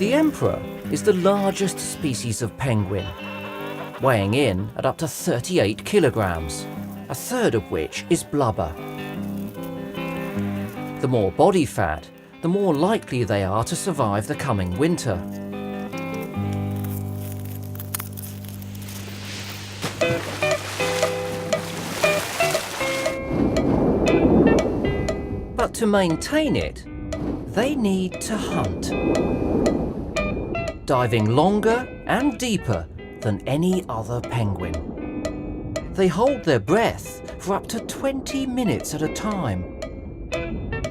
The emperor is the largest species of penguin, weighing in at up to 38 kilograms, a third of which is blubber. The more body fat, the more likely they are to survive the coming winter. But to maintain it, they need to hunt, diving longer and deeper than any other penguin. They hold their breath for up to 20 minutes at a time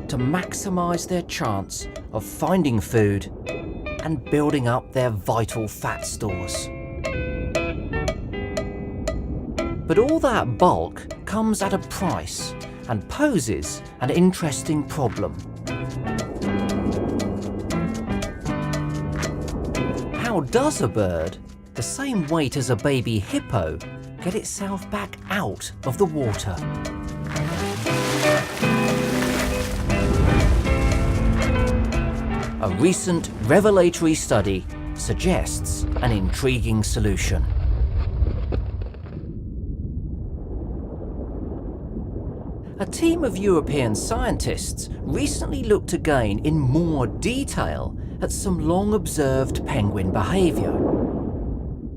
to maximize their chance of finding food and building up their vital fat stores. But all that bulk comes at a price and poses an interesting problem. How does a bird, the same weight as a baby hippo, get itself back out of the water? A recent revelatory study suggests an intriguing solution. A team of European scientists recently looked again in more detail at some long-observed penguin behaviour.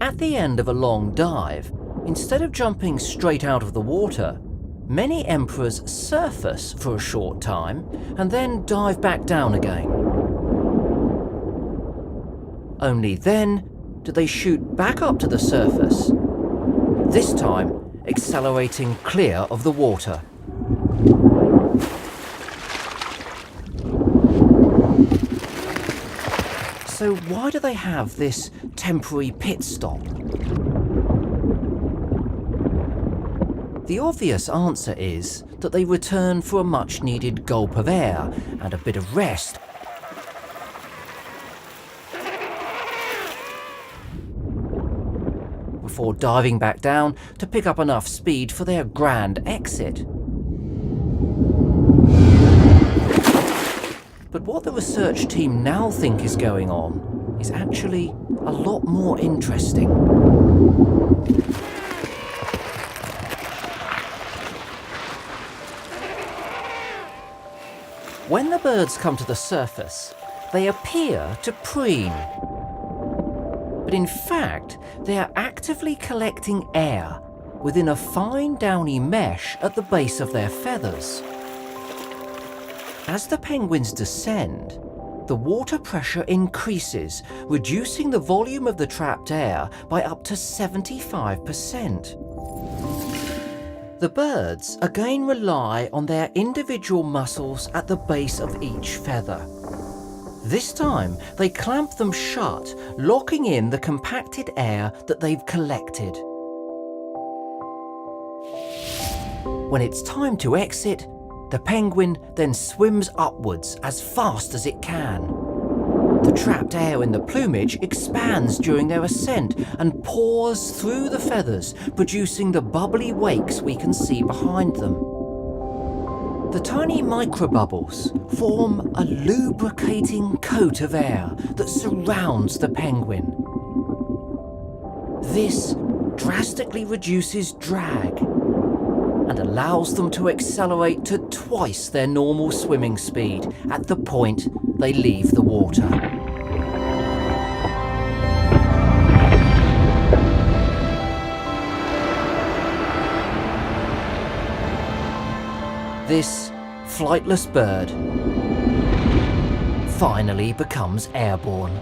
At the end of a long dive, instead of jumping straight out of the water, many emperors surface for a short time and then dive back down again. Only then do they shoot back up to the surface, this time accelerating clear of the water. So why do they have this temporary pit stop? The obvious answer is that they return for a much-needed gulp of air and a bit of rest. Before diving back down to pick up enough speed for their grand exit. But what the research team now think is going on is actually a lot more interesting. When the birds come to the surface, they appear to preen. But in fact, they are actively collecting air within a fine downy mesh at the base of their feathers. As the penguins descend, the water pressure increases, reducing the volume of the trapped air by up to 75%. The birds again rely on their individual muscles at the base of each feather. This time, they clamp them shut, locking in the compacted air that they've collected. When it's time to exit, the penguin then swims upwards as fast as it can. The trapped air in the plumage expands during their ascent and pours through the feathers, producing the bubbly wakes we can see behind them. The tiny microbubbles form a lubricating coat of air that surrounds the penguin. This drastically reduces drag and allows them to accelerate to twice their normal swimming speed at the point they leave the water. This flightless bird finally becomes airborne.